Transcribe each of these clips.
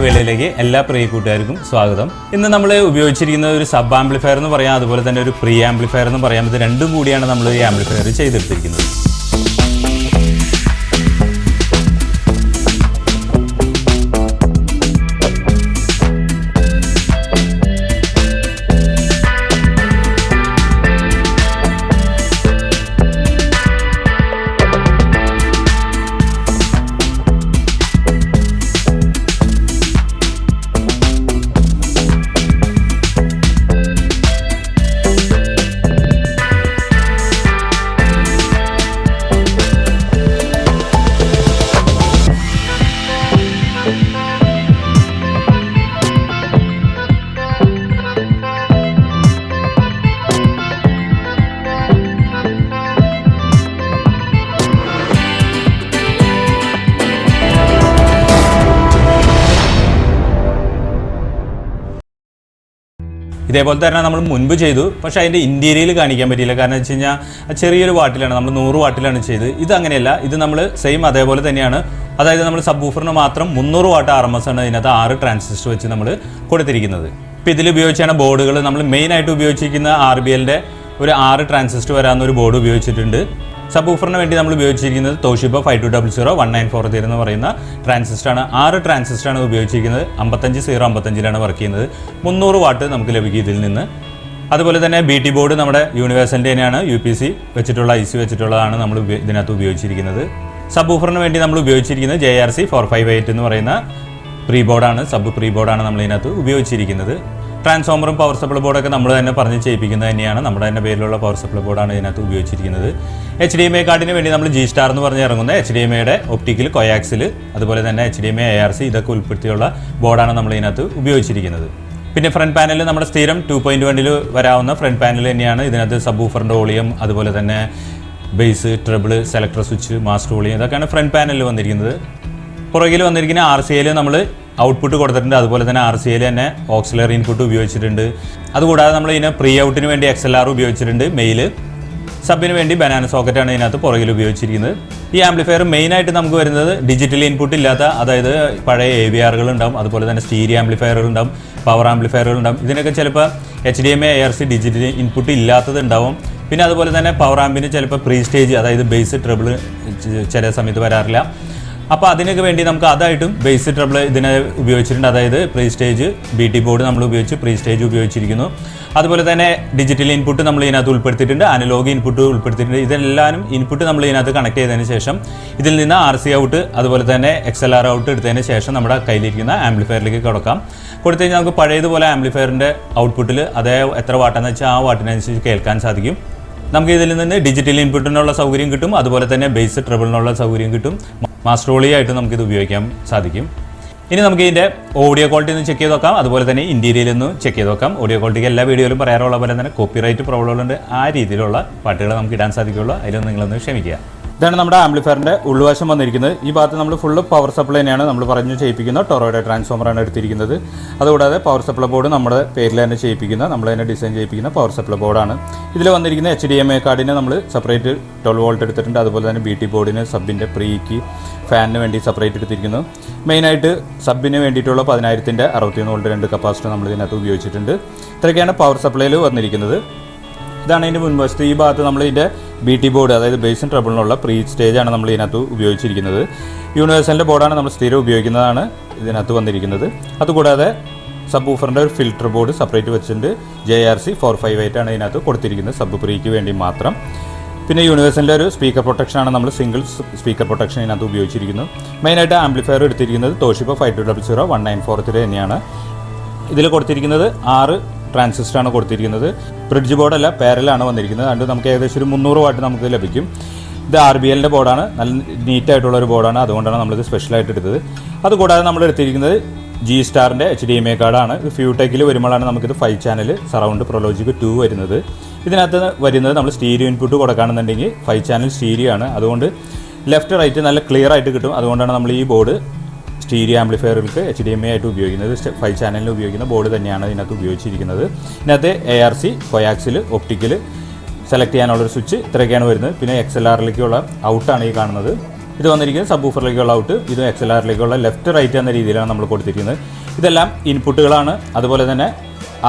വേളയിലേക്ക് എല്ലാ പ്രിയ കൂട്ടുകാർക്കും സ്വാഗതം. ഇന്ന് നമ്മൾ ഉപയോഗിച്ചിരിക്കുന്ന ഒരു സബ് ആംപ്ലിഫയർ എന്ന് പറയാം, അതുപോലെ തന്നെ ഒരു പ്രീ ആംപ്ലിഫയർ എന്ന് പറയാം. ഇത് രണ്ടും കൂടിയാണ് നമ്മൾ ഈ ആംപ്ലിഫയർ ചെയ്തെടുത്തിരിക്കുന്നത്. ഇതേപോലെ തന്നെ നമ്മൾ മുൻപ് ചെയ്തു, പക്ഷേ അതിൻ്റെ ഇൻറ്റീരിയൽ കാണിക്കാൻ പറ്റിയില്ല. കാരണം വെച്ച് കഴിഞ്ഞാൽ ചെറിയൊരു വാട്ടിലാണ്, നമ്മൾ 100 വാട്ടിലാണ് ചെയ്ത്. ഇത് അങ്ങനെയല്ല, ഇത് നമ്മൾ സെയിം അതേപോലെ തന്നെയാണ്. അതായത് നമ്മൾ സബ് വൂഫറിന് മാത്രം 300 വാട്ട് RMS ആണ് ഇതിനകത്ത് 6 ട്രാൻസിസ്റ്റർ വെച്ച് നമ്മൾ കൊടുത്തിരിക്കുന്നത്. ഇപ്പോൾ ഇതിൽ ഉപയോഗിച്ചാണ് ബോർഡുകൾ നമ്മൾ മെയിനായിട്ട് ഉപയോഗിച്ചിരിക്കുന്ന RBLൻ്റെ ഒരു 6 ട്രാൻസിസ്റ്റർ വരാവുന്ന ഒരു ബോർഡ് ഉപയോഗിച്ചിട്ടുണ്ട്. സബ് വൂഫറിന് വേണ്ടി നമ്മൾ ഉപയോഗിച്ചിരിക്കുന്നത് തോഷിബ 5200-1940 എന്ന് പറയുന്ന ട്രാൻസിസ്റ്ററാണ്. 6 ട്രാൻസിസ്റ്ററാണ് ഉപയോഗിച്ചിരിക്കുന്നത്. 55-055 വർക്ക് ചെയ്യുന്നത്. 300 വാട്ട് നമുക്ക് ലഭിക്കും ഇതിൽ നിന്ന്. അതുപോലെ തന്നെ BT ബോർഡ് നമ്മുടെ യൂണിവേഴ്സലിൻ്റെ തന്നെയാണ്, UPC വെച്ചിട്ടുള്ള IC വെച്ചിട്ടുള്ളതാണ് നമ്മൾ ഇതിനകത്ത് ഉപയോഗിച്ചിരിക്കുന്നത്. സബ് വൂഫറിന് വേണ്ടി നമ്മൾ ഉപയോഗിച്ചിരിക്കുന്നത് JRC 458 എന്ന് പറയുന്ന പ്രീ ബോർഡാണ്, സബ് പ്രീ ബോർഡാണ് നമ്മൾ ഇതിനകത്ത് ഉപയോഗിച്ചിരിക്കുന്നത്. ട്രാൻസ്ഫോമറും പവർ സപ്ലൈ ബോർഡൊക്കെ നമ്മൾ തന്നെ പറഞ്ഞ് ചെയ്യിപ്പിക്കുന്നത് തന്നെയാണ്. നമ്മുടെ തന്നെ പേരിലുള്ള പവർ സപ്ലൈ ബോർഡാണ് ഇതിനകത്ത് ഉപയോഗിച്ചിരിക്കുന്നത്. HDMI കാർഡിന് വേണ്ടി നമ്മൾ G സ്റ്റാർ എന്ന് പറഞ്ഞ് ഇറങ്ങുന്ന HDMIയുടെ ഒപ്റ്റിക്കൽ, കൊയാക്സിൽ, അതുപോലെ തന്നെ HDMI ARC ഇതൊക്കെ ഉൾപ്പെടുത്തിയുള്ള ബോർഡാണ് നമ്മൾ ഇതിനകത്ത് ഉപയോഗിച്ചിരിക്കുന്നത്. പിന്നെ ഫ്രണ്ട് പാനൽ നമ്മുടെ സ്ഥിരം 2.1 വരാവുന്ന ഫ്രണ്ട് പാനൽ തന്നെയാണ്. ഇതിനകത്ത് സബ് വൂഫറിൻ്റെ വോളിയം, അതുപോലെ തന്നെ base, treble, selector switch, master volume ഇതൊക്കെയാണ് ഫ്രണ്ട് പാനലിൽ വന്നിരിക്കുന്നത്. പുറകിൽ വന്നിരിക്കുന്ന RCAയിൽ നമ്മൾ ഔട്ട്പുട്ട് കൊടുത്തിട്ടുണ്ട്. അതുപോലെ തന്നെ RCAയിൽ തന്നെ ഓക്സിലറി ഇൻപുട്ട് ഉപയോഗിച്ചിട്ടുണ്ട്. അതുകൂടാതെ നമ്മൾ ഇതിന് പ്രീ ഔട്ടിന് വേണ്ടി XLR ഉപയോഗിച്ചിട്ടുണ്ട്. മെയിൽ സബിന് വേണ്ടി ബനാന സോക്കറ്റാണ് ഇതിനകത്ത് പുറകിൽ ഉപയോഗിച്ചിരിക്കുന്നത്. ഈ ആംപ്ലിഫയർ മെയിനായിട്ട് നമുക്ക് വരുന്നത് ഡിജിറ്റൽ ഇൻപുട്ട് ഇല്ലാത്ത, അതായത് പഴയ AVRകൾ ഉണ്ടാവും, അതുപോലെ തന്നെ സ്റ്റീരിയോ ആംപ്ലിഫയറുകൾ ഉണ്ടാവും, പവർ ആംപ്ലിഫയറുകൾ ഉണ്ടാവും. ഇതിനൊക്കെ ചിലപ്പോൾ HDMI ARC ഡിജിറ്റൽ ഇൻപുട്ട് ഇല്ലാത്തത് ഉണ്ടാവും. പിന്നെ അതുപോലെ തന്നെ പവർ ആമ്പിന് ചിലപ്പോൾ പ്രീ സ്റ്റേജ്, അതായത് ബേസ്, ട്രിബിൾ ചില സമയത്ത് വരാറില്ല. അപ്പോൾ അതിനൊക്കെ വേണ്ടി നമുക്ക് അതായിട്ടും ബേസ്, ട്രിബിൾ ഇതിനെ ഉപയോഗിച്ചിട്ടുണ്ട്. അതായത് പ്രീ സ്റ്റേജ് BT ബോർഡ് നമ്മൾ ഉപയോഗിച്ച് പ്രീ സ്റ്റേജ് ഉപയോഗിച്ചിരിക്കുന്നു. അതുപോലെ തന്നെ ഡിജിറ്റൽ ഇൻപുട്ട് നമ്മൾ ഇതിനകത്ത് ഉൾപ്പെടുത്തിയിട്ടുണ്ട്, അനലോഗ് ഇൻപുട്ട് ഉൾപ്പെടുത്തിയിട്ടുണ്ട്. ഇതെല്ലാവരും ഇൻപുട്ട് നമ്മൾ ഇതിനകത്ത് കണക്ട് ചെയ്തതിന് ശേഷം ഇതിൽ നിന്ന് RC ഔട്ട്, അതുപോലെ തന്നെ XLR ഔട്ട് എടുത്തതിന് ശേഷം നമ്മുടെ കയ്യിലിരിക്കുന്ന ആംപ്ലിഫയറിലേക്ക് കൊടുക്കാം. കൊടുത്തു കഴിഞ്ഞാൽ നമുക്ക് പഴയതുപോലെ ആംപ്ലിഫയറിൻ്റെ ഔട്ട്പുട്ടിൽ അതേ എത്ര വാട്ടെന്ന് വെച്ചാൽ ആ വാട്ടിനനുസരിച്ച് കേൾക്കാൻ സാധിക്കും. നമുക്ക് ഇതിൽ നിന്ന് ഡിജിറ്റൽ ഇൻപുട്ടിനുള്ള സൗകര്യം കിട്ടും, അതുപോലെ തന്നെ ബേസ്, ട്രിബിളിനുള്ള സൗകര്യം കിട്ടും. മാസ്റ്റർ വോളി ആയിട്ട് നമുക്കിത് ഉപയോഗിക്കാൻ സാധിക്കും. ഇനി നമുക്ക് ഇതിൻ്റെ ഓഡിയോ ക്വാളിറ്റി ഒന്ന് ചെക്ക് ചെയ്ത് നോക്കാം, അതുപോലെ തന്നെ ഇൻറ്റീരിയൽ ഒന്ന് ചെക്ക് ചെയ്ത് നോക്കാം. ഓഡിയോ ക്വാളിറ്റിക്ക് എല്ലാ വീഡിയോയിലും പറയാറുള്ള പോലെ തന്നെ കോപ്പിറൈറ്റ് പ്രോബ്ലം ഉണ്ട്. ആ രീതിയിലുള്ള പാട്ടുകൾ നമുക്ക് ഇടാൻ സാധിക്കുള്ളൂ. അതിലൊന്നും നിങ്ങളൊന്ന് ക്ഷമിക്കുക. ഇതാണ് നമ്മുടെ ആംപ്ലിഫയറിൻ്റെ ഉൾവശം വന്നിരിക്കുന്നത്. ഈ ഭാഗത്ത് നമ്മൾ ഫുള്ള് പവർ സപ്ലൈ തന്നെയാണ് നമ്മൾ പറഞ്ഞു ചെയ്യിപ്പിക്കുന്ന ടൊറോയുടെ ട്രാൻസ്ഫോമറാണ് എടുത്തിരിക്കുന്നത്. അതുകൂടാതെ പവർ സപ്ലൈ ബോർഡ് നമ്മുടെ പേരിൽ തന്നെ ചെയ്യിപ്പിക്കുന്ന, നമ്മൾ തന്നെ ഡിസൈൻ ചെയ്യിപ്പിക്കുന്ന പവർ സപ്ലൈ ബോർഡാണ്. ഇതിൽ വന്നിരിക്കുന്ന HDMI കാർഡിന് നമ്മൾ സെപ്പറേറ്റ് 12 വോൾട്ട് എടുത്തിട്ടുണ്ട്. അതുപോലെ തന്നെ BT ബോർഡിന് സബിൻ്റെ പ്രീക്ക്, ഫാനിന് വേണ്ടി സെപ്പറേറ്റ് എടുത്തിരിക്കുന്നു. മെയിനായിട്ട് സബിന് വേണ്ടിയിട്ടുള്ള 10,000-ൻ്റെ 61 വോൾട്ട് 2 കപ്പാസിറ്റർ നമ്മൾ ഇതിനകത്ത് ഉപയോഗിച്ചിട്ടുണ്ട്. ഇത്രയൊക്കെയാണ് പവർ സപ്ലൈയിൽ വന്നിരിക്കുന്നത്. ഇതാണ് ഇതിൻ്റെ മുൻവശത്ത്. ഈ ഭാഗത്ത് നമ്മൾ ഇതിൻ്റെ BT ബോർഡ്, അതായത് ബേസും ട്രബിളിനുള്ള പ്രീ സ്റ്റേജാണ് നമ്മൾ ഇതിനകത്ത് ഉപയോഗിച്ചിരിക്കുന്നത്. യൂണിവേഴ്സലിൻ്റെ ബോർഡാണ് നമ്മൾ സ്ഥിരം ഉപയോഗിക്കുന്നതാണ് ഇതിനകത്ത് വന്നിരിക്കുന്നത്. അതുകൂടാതെ സബ് വൂഫറിൻ്റെ ഒരു ഫിൽറ്റർ ബോർഡ് സെപ്പറേറ്റ് വെച്ചിട്ടുണ്ട്. JRC 458 ആണ് ഇതിനകത്ത് കൊടുത്തിരിക്കുന്നത്, സബ് പ്രീക്ക് വേണ്ടി മാത്രം. പിന്നെ യൂണിവേഴ്സലിൻ്റെ ഒരു സ്പീക്കർ പ്രൊട്ടക്ഷനാണ് നമ്മൾ സിംഗിൾ സ്പീക്കർ പ്രൊട്ടക്ഷൻ ഇതിനകത്ത് ഉപയോഗിച്ചിരിക്കുന്നത്. മെയിനായിട്ട് ആംപ്ലിഫയർ എടുത്തിരിക്കുന്നത് തോഷിബ 5200-1940 തന്നെയാണ്. ഇതിൽ കൊടുത്തിരിക്കുന്നത് 6 ട്രാൻസിസ്റ്ററാണ് കൊടുത്തിരിക്കുന്നത്. ബ്രിഡ്ജ് ബോർഡല്ല, പാരലാണ് വന്നിരിക്കുന്നത്. അതുകൊണ്ട് നമുക്ക് ഏകദേശം ഒരു 300 വാട്ട് നമുക്ക് ലഭിക്കും. ഇത് RBLൻ്റെ ബോർഡാണ്, നല്ല നീറ്റായിട്ടുള്ളൊരു ബോർഡാണ്. അതുകൊണ്ടാണ് നമ്മളിത് സ്പെഷ്യലായിട്ട് എടുത്തത്. അതുകൂടാതെ നമ്മൾ എടുത്തിരിക്കുന്നത് G സ്റ്റാറിൻ്റെ HDMI കാർഡാണ്. ഫ്യൂടെക്കിൽ വരുമ്പോഴാണ് നമുക്കിത് 5 ചാനൽ സറൗണ്ട് പ്രൊലോജിക് 2 വരുന്നത്. ഇതിനകത്ത് വരുന്നത് നമ്മൾ സ്റ്റീരിയോ ഇൻപുട്ട് കൊടുക്കുകയാണെന്നുണ്ടെങ്കിൽ 5 ചാനൽ സ്റ്റീരിയോ ആണ്. അതുകൊണ്ട് ലെഫ്റ്റ് റൈറ്റ് നല്ല ക്ലിയർ ആയിട്ട് കിട്ടും. അതുകൊണ്ടാണ് നമ്മൾ ഈ ബോർഡ് സ്റ്റീരിയോ ആംപ്ലിഫയറുകൾക്ക് HDMI ആയിട്ട് ഉപയോഗിക്കുന്നത്. 5 ചാനലിൽ ഉപയോഗിക്കുന്ന ബോർഡ് തന്നെയാണ് ഇതിനകത്ത് ഉപയോഗിച്ചിരിക്കുന്നത്. ഇതിനകത്ത് ARC, കൊയാക്സിൽ, ഒപ്റ്റിക്കൽ സെലക്ട് ചെയ്യാനുള്ളൊരു സ്വിച്ച് ഇത്രയൊക്കെയാണ് വരുന്നത്. പിന്നെ XLRലേക്കുള്ള ഔട്ടാണ് ഈ കാണുന്നത്. ഇത് വന്നിരിക്കുന്നത് സബ് ഊഫറിലേക്കുള്ള ഔട്ട്, ഇത് XLRലേക്കുള്ള ലെഫ്റ്റ് റൈറ്റ് എന്ന രീതിയിലാണ് നമ്മൾ കൊടുത്തിരിക്കുന്നത്. ഇതെല്ലാം ഇൻപുട്ടുകളാണ്. അതുപോലെ തന്നെ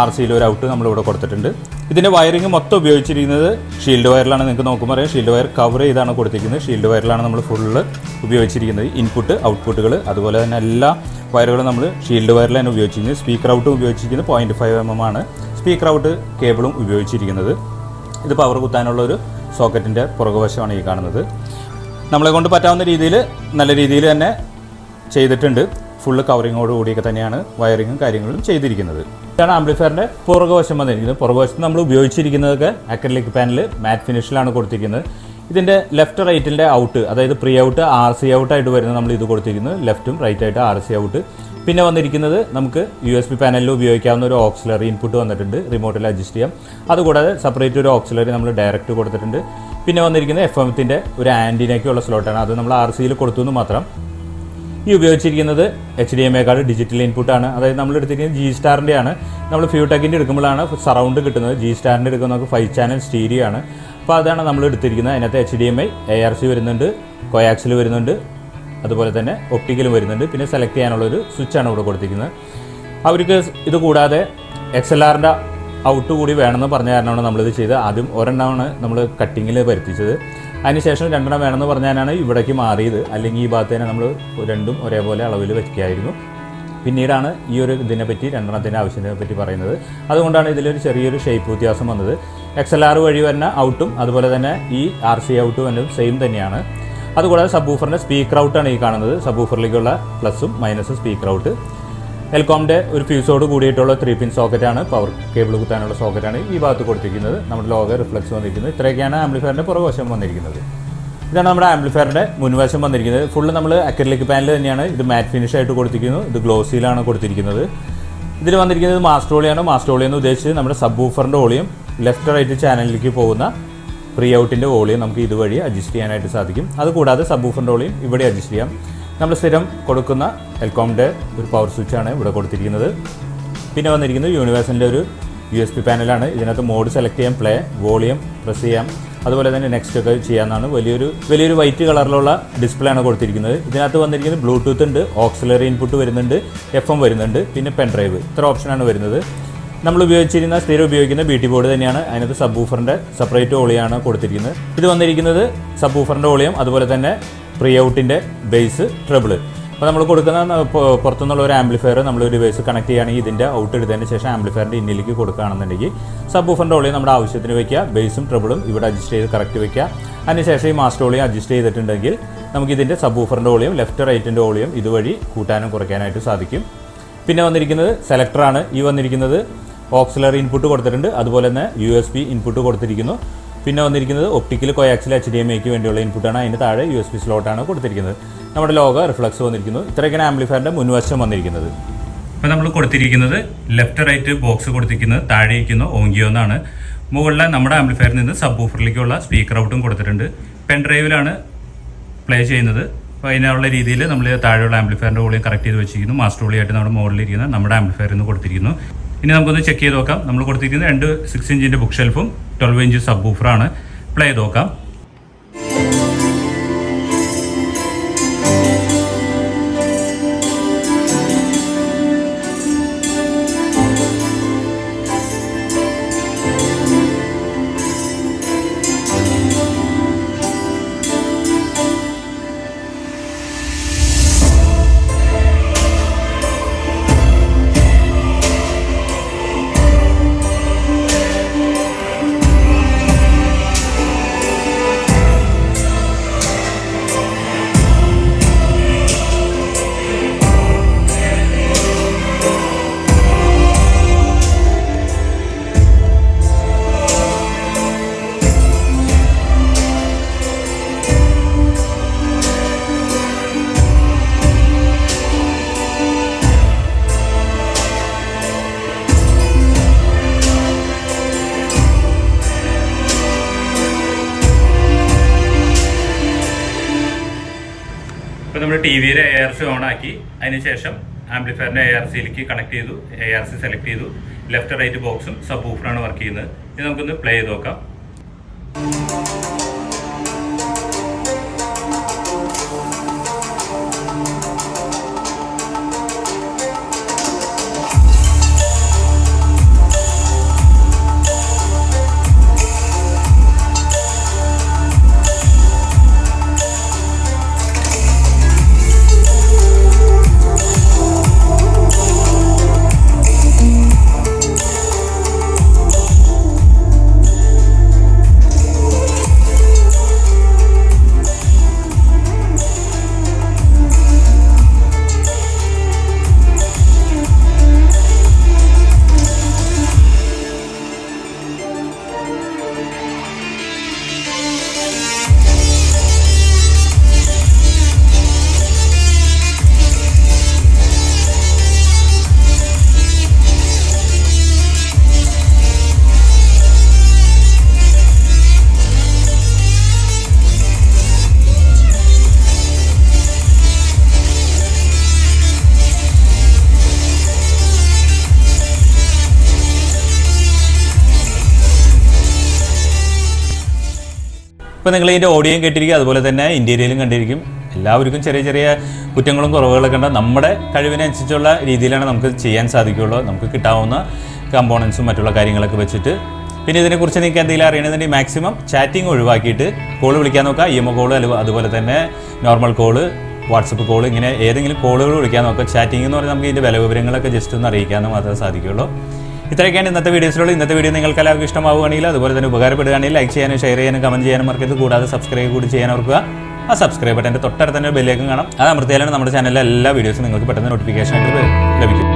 RCയിൽ ഒരു ഔട്ട് നമ്മളിവിടെ കൊടുത്തിട്ടുണ്ട്. ഇതിൻ്റെ വയറിംഗ് മൊത്തം ഉപയോഗിച്ചിരിക്കുന്നത് ഷീൽഡ് വയറിലാണ്. നിങ്ങൾക്ക് നോക്കുമ്പോൾ അറിയാം, ഷീൽഡ് വയർ കവർ ചെയ്താണ് കൊടുത്തിരിക്കുന്നത്. ഷീൽഡ് വയറിലാണ് നമ്മൾ ഫുള്ള് ഉപയോഗിച്ചിരിക്കുന്നത്. ഇൻപുട്ട് ഔട്ട്പുട്ടുകൾ അതുപോലെ തന്നെ എല്ലാ വയറുകളും നമ്മൾ ഷീൽഡ് വയറിൽ തന്നെ ഉപയോഗിച്ചിരിക്കുന്നത്. സ്പീക്കർ ഔട്ടും ഉപയോഗിച്ചിരിക്കുന്നത് 0.5 mm ആണ്. സ്പീക്കർ ഔട്ട് കേബിളും ഉപയോഗിച്ചിരിക്കുന്നത്. ഇത് പവർ കുത്താനുള്ളൊരു സോക്കറ്റിൻ്റെ പുറകുവശമാണ് ഈ കാണുന്നത്. നമ്മളെ കൊണ്ട് പറ്റാവുന്ന രീതിയിൽ നല്ല രീതിയിൽ തന്നെ ചെയ്തിട്ടുണ്ട്. ഫുള്ള് കവറിങ്ങോട് കൂടിയൊക്കെ തന്നെയാണ് വയറിങ്ങും കാര്യങ്ങളും ചെയ്തിരിക്കുന്നത്. ഇതാണ് ആംപ്ലിഫയറിൻ്റെ പുറകുവശം വന്നിരിക്കുന്നത്. പുറകുവശത്ത് നമ്മൾ ഉപയോഗിച്ചിരിക്കുന്നതൊക്കെ അക്രിലിക് പാനൽ മാറ്റ് ഫിനിഷിലാണ് കൊടുത്തിരിക്കുന്നത്. ഇതിൻ്റെ ലെഫ്റ്റ് റൈറ്റിൻ്റെ ഔട്ട്, അതായത് പ്രീ ഔട്ട് RC ഔട്ടായിട്ട് വരുന്നത് നമ്മൾ ഇത് കൊടുത്തിരിക്കുന്നത്. ലെഫ്റ്റും റൈറ്റായിട്ട് RC ഔട്ട്. പിന്നെ വന്നിരിക്കുന്നത് നമുക്ക് USB പാനലിൽ ഉപയോഗിക്കാവുന്ന ഒരു ഓക്സിലറി ഇൻപുട്ട് വന്നിട്ടുണ്ട്, റിമോട്ടിൽ അഡ്ജസ്റ്റ് ചെയ്യാം. അതുകൂടാതെ സെപ്പറേറ്റ് ഒരു ഓക്സിലറി നമ്മൾ ഡയറക്റ്റ് കൊടുത്തിട്ടുണ്ട്. പിന്നെ വന്നിരിക്കുന്നത് FM-ത്തിൻ്റെ ഒരു ആൻറ്റിനയ്ക്കുള്ള സ്ലോട്ടാണ്. അത് നമ്മൾ RCയിൽ കൊടുത്തു എന്ന് മാത്രം. ഈ ഉപയോഗിച്ചിരിക്കുന്നത് HDMI കാർഡ് ഡിജിറ്റൽ ഇൻപുട്ടാണ്. അതായത് നമ്മൾ എടുത്തിരിക്കുന്നത് G-Starൻ്റെ ആണ്. നമ്മൾ ഫ്യൂടെക്കിൻ്റെ എടുക്കുമ്പോഴാണ് സറൗണ്ട് കിട്ടുന്നത്. G-Starൻ്റെ എടുക്കുന്നത് നമുക്ക് 5 ചാനൽ സ്റ്റീരിയോ ആണ്. അപ്പോൾ അതാണ് നമ്മൾ എടുത്തിരിക്കുന്നത്. അതിനകത്ത് HDMI, ARC വരുന്നുണ്ട്, കോയാക്സിൽ വരുന്നുണ്ട്, അതുപോലെ തന്നെ ഒപ്റ്റിക്കലും വരുന്നുണ്ട്. പിന്നെ സെലക്ട് ചെയ്യാനുള്ളൊരു സ്വിച്ചാണ് ഇവിടെ കൊടുത്തിരിക്കുന്നത്. അവർക്ക് ഇത് കൂടാതെ XLRൻ്റെ ഔട്ട് കൂടി വേണമെന്ന് പറഞ്ഞ കാരണമാണ് നമ്മളിത് ചെയ്തത്. ആദ്യം ഒരെണ്ണമാണ് നമ്മൾ കട്ടിങ്ങിൽ വരുത്തിച്ചത്. അതിനുശേഷം 2 എണ്ണം വേണമെന്ന് പറഞ്ഞാലാണ് ഇവിടേക്ക് മാറിയത്. അല്ലെങ്കിൽ ഈ ഭാഗത്ത് തന്നെ നമ്മൾ രണ്ടും ഒരേപോലെ അളവിൽ വയ്ക്കായിരുന്നു. പിന്നീടാണ് ഈ ഒരു ഇതിനെപ്പറ്റി 2 എണ്ണത്തിൻ്റെ ആവശ്യത്തിനെ പറ്റി പറയുന്നത്. അതുകൊണ്ടാണ് ഇതിലൊരു ചെറിയൊരു ഷേപ്പ് വ്യത്യാസം വന്നത്. XLR വഴി വരുന്ന ഔട്ടും അതുപോലെ തന്നെ ഈ RC ഔട്ട് വരുന്നതും സെയിം തന്നെയാണ്. അതുകൂടാതെ സബ് ഊഫറിൻ്റെ സ്പീക്കർ ഔട്ടാണ് ഈ കാണുന്നത്. സബ് ഊഫറിലേക്കുള്ള പ്ലസും മൈനസും സ്പീക്കർ ഔട്ട്. എൽകോമിൻ്റെ ഒരു ഫ്യൂസോട് കൂടിയിട്ടുള്ള 3 പിൻ സോക്കറ്റാണ്, പവർ കേബിൾ കുത്താനുള്ള സോക്കറ്റാണ് ഈ ഭാഗത്ത് കൊടുത്തിരിക്കുന്നത്. നമ്മുടെ ലോഗോ റിഫ്ലക്സ് വന്നിരിക്കുന്നത്. ഇത്രയൊക്കെയാണ് ആംപ്ലിഫയറിൻ്റെ പുറകുവശം വന്നിരിക്കുന്നത്. ഇതാണ് നമ്മുടെ ആംപ്ലിഫയറിൻ്റെ മുൻവശം വന്നിരിക്കുന്നത്. ഫുള്ള് നമ്മൾ അക്രിലിക് പാനൽ തന്നെയാണ്. ഇത് മാറ്റ് ഫിനിഷ് ആയിട്ട് കൊടുത്തിരിക്കുന്നു. ഇത് ഗ്ലോസിയിലാണ് കൊടുത്തിരിക്കുന്നത്. ഇതിൽ വന്നിരിക്കുന്നത് മാസ്റ്റർ ഓളി എന്ന് ഉദ്ദേശിച്ച് നമ്മുടെ സബ് ഊഫറിൻ്റെ വോളിയം ലെഫ്റ്റ് റൈറ്റ് ചാനലിലേക്ക് പോകുന്ന പ്രീ ഔട്ടിൻ്റെ വോളിയം നമുക്ക് ഇതുവഴി അഡ്ജസ്റ്റ് ചെയ്യാനായിട്ട് സാധിക്കും. അതുകൂടാതെ സബ് ഊഫറിൻ്റെ വോളിയം ഇവിടെ അഡ്ജസ്റ്റ് ചെയ്യാം. നമ്മൾ സ്ഥിരം കൊടുക്കുന്ന എൽകോമിൻ്റെ ഒരു പവർ സ്വിച്ചാണ് ഇവിടെ കൊടുത്തിരിക്കുന്നത്. പിന്നെ വന്നിരിക്കുന്നത് യൂണിവേഴ്സലിൻ്റെ ഒരു USB പാനലാണ്. ഇതിനകത്ത് മോഡ് സെലക്ട് ചെയ്യാം, പ്ലേ, വോളിയം പ്രസ് ചെയ്യാം, അതുപോലെ തന്നെ നെക്സ്റ്റ് ഒക്കെ ചെയ്യാമെന്നാണ്. വലിയൊരു വൈറ്റ് കളറിലുള്ള ഡിസ്പ്ലേ ആണ് കൊടുത്തിരിക്കുന്നത്. ഇതിനകത്ത് വന്നിരിക്കുന്നത് ബ്ലൂടൂത്ത് ഉണ്ട്, ഓക്സിലറി ഇൻപുട്ട് വരുന്നുണ്ട്, FM വരുന്നുണ്ട്, പിന്നെ പെൻ ഡ്രൈവ്. ഇത്ര ഓപ്ഷനാണ് വരുന്നത്. നമ്മൾ സ്ഥിരം ഉപയോഗിക്കുന്ന BT ബോർഡ് തന്നെയാണ്. അതിനകത്ത് സബ് ഊഫറിൻ്റെ സെപ്പറേറ്റ് വോളിയാണ് കൊടുത്തിരിക്കുന്നത്. ഇത് വന്നിരിക്കുന്നത് സബ് ഊഫറിൻ്റെ വോളിയം, അതുപോലെ തന്നെ പ്രീ ഔട്ടിൻ്റെ ബേസ്, ട്രബിൾ. അപ്പോൾ നമ്മൾ കൊടുക്കുന്ന പുറത്തുനിന്നുള്ള ഒരു ആംപ്ലിഫയർ നമ്മൾ ഒരു ഡിവൈസ് കണക്ട് ചെയ്യുകയാണെങ്കിൽ ഇതിൻ്റെ ഔട്ട് എടുത്തതിന് ശേഷം ആംപ്ലിഫയറിൻ്റെ ഇന്നിലേക്ക് കൊടുക്കുകയാണെന്നുണ്ടെങ്കിൽ സബ് ഊഫറിൻ്റെ വോളിയം നമ്മുടെ ആവശ്യത്തിന് വയ്ക്കുക, ബേസും ട്രബിളും ഇവിടെ അഡ്ജസ്റ്റ് ചെയ്ത് കറക്റ്റ് വയ്ക്കുക. അതിനുശേഷം ഈ മാസ്റ്റർ വോളിയം അഡ്ജസ്റ്റ് ചെയ്തിട്ടുണ്ടെങ്കിൽ നമുക്ക് ഇതിൻ്റെ സബ് ഊഫറിൻ്റെ വോളിയം, ലെഫ്റ്റ് റൈറ്റിൻ്റെ വോളിയം ഇതുവഴി കൂട്ടാനും കുറയ്ക്കാനായിട്ട് സാധിക്കും. പിന്നെ വന്നിരിക്കുന്നത് സെലക്ടറാണ്. ഈ വന്നിരിക്കുന്നത് ഓക്സിലറി ഇൻപുട്ട് കൊടുത്തിട്ടുണ്ട്, അതുപോലെ തന്നെ USB ഇൻപുട്ട് കൊടുത്തിരിക്കുന്നു. പിന്നെ വന്നിരിക്കുന്നത് ഒപ്റ്റിക്കൽ കോയാക്സിൽ HDMIക്ക് വേണ്ടിയുള്ള ഇൻപുട്ടാണ്. അതിന് താഴെ USB സ്ലോട്ടാണ് കൊടുത്തിരിക്കുന്നത്. നമ്മുടെ ലോഗോ റിഫ്ലക്സ് വന്നിരിക്കുന്നു. ഇത്രയൊക്കെയാണ് ആംപ്ലിഫയറിൻ്റെ മുൻവശം വന്നിരിക്കുന്നത്. ഇപ്പോൾ നമ്മൾ കൊടുത്തിരിക്കുന്നത് ലെഫ്റ്റ് റൈറ്റ് ബോക്സ് കൊടുത്തിരിക്കുന്നത് താഴെ ഇരിക്കുന്ന ഓങ്കിയോ എന്നാണ്. മുകളിലെ നമ്മുടെ ആംപ്ലിഫയറിൽ നിന്ന് സബ് ഊഫറിലേക്കുള്ള സ്പീക്കർ ഔട്ടും കൊടുത്തിട്ടുണ്ട്. പെൻ ഡ്രൈവിലാണ് പ്ലേ ചെയ്യുന്നത്. അപ്പോൾ അതിനുള്ള രീതിയിൽ നമ്മൾ താഴെയുള്ള ആംപ്ലിഫയറിൻ്റെ വോളിയം കറക്റ്റ് ചെയ്ത് വെച്ചിരിക്കുന്നു. മാസ്റ്റർ വോളിയായിട്ട് നമ്മുടെ മുകളിലിരിക്കുന്ന നമ്മുടെ ആംപ്ലിഫയറിൽ നിന്ന് കൊടുത്തിരിക്കുന്നു. ഇനി നമുക്കൊന്ന് ചെക്ക് ചെയ്ത് നോക്കാം. നമ്മൾ കൊടുത്തിരിക്കുന്നത് 2 6 ഇഞ്ചിൻ്റെ ബുക്ക് ഷെൽഫും 12 ഇഞ്ച് സബ് ഊഫറാണ്. പ്ലേ ചെയ്ത് നോക്കാം. ഇപ്പോൾ നമ്മൾ ടി വിയിലെ ARC ഓൺ ആക്കി, അതിനുശേഷം ആംപ്ലിഫയറിൻ്റെ ARCയിലേക്ക് കണക്ട് ചെയ്തു, ARC സെലക്ട് ചെയ്തു, ലെഫ്റ്റ് റൈറ്റ് ബോക്സും സബ് ഊഫറാണ് വർക്ക് ചെയ്യുന്നത്. ഇത് നമുക്കൊന്ന് പ്ലേ ചെയ്ത് നോക്കാം. ഇപ്പോൾ നിങ്ങൾ ഇതിൻ്റെ ഓഡിയോയും കേട്ടിരിക്കും, അതുപോലെ തന്നെ ഇൻറ്റീരിയലും കണ്ടിരിക്കും. എല്ലാവർക്കും ചെറിയ ചെറിയ കുറ്റങ്ങളും കുറവുകളൊക്കെ ഉണ്ട്. നമ്മുടെ കഴിവിനനുസരിച്ചുള്ള രീതിയിലാണ് നമുക്ക് ചെയ്യാൻ സാധിക്കുകയുള്ളൂ. നമുക്ക് കിട്ടാവുന്ന കമ്പോണൻസും മറ്റുള്ള കാര്യങ്ങളൊക്കെ വെച്ചിട്ട്. പിന്നെ ഇതിനെക്കുറിച്ച് നിങ്ങൾക്ക് എന്തെങ്കിലും അറിയണമെന്നുണ്ടെങ്കിൽ മാക്സിമം ചാറ്റിംഗ് ഒഴിവാക്കിയിട്ട് കോൾ വിളിക്കാൻ നോക്കുക. IMO കോള്, അതുപോലെ തന്നെ നോർമൽ കോള്, വാട്സപ്പ് കോൾ, ഇങ്ങനെ ഏതെങ്കിലും കോളുകൾ വിളിക്കാൻ നോക്കുക. ചാറ്റിംഗ് എന്ന് പറഞ്ഞാൽ നമുക്ക് ഇതിൻ്റെ വില വിവരങ്ങളൊക്കെ ജസ്റ്റ് ഒന്ന് അറിയിക്കാനും മാത്രമേ സാധിക്കുകയുള്ളൂ. ഇത്രയൊക്കെയാണ് ഇന്നത്തെ വീഡിയോസിലുള്ളത്. ഇന്നത്തെ വീഡിയോ നിങ്ങൾക്ക് എല്ലാവർക്കും ഇഷ്ടമാവുകയാണെങ്കിൽ, അതുപോലെ തന്നെ ഉപകാരപ്പെടുകയാണെങ്കിൽ ലൈക്ക് ചെയ്യാനും ഷെയർ ചെയ്യാനും കമൻറ്റ് ചെയ്യാനും മറക്കരുത്. കൂടാതെ സബ്സ്ക്രൈബ് കൂടി ചെയ്യാൻ ഓർക്കുക. ആ സബ്സ്ക്രൈബ് ബട്ടൻ്റെ തൊട്ടടുത്ത് തന്നെ ബെല്ലേക്കും കാണാം. അത് അമർത്തിയാലാണ് നമ്മുടെ ചാനലിലെ എല്ലാ വീഡിയോസും നിങ്ങൾക്ക് പെട്ടെന്ന് നോട്ടിഫിക്കേഷൻ ആയിട്ട് ലഭിക്കും.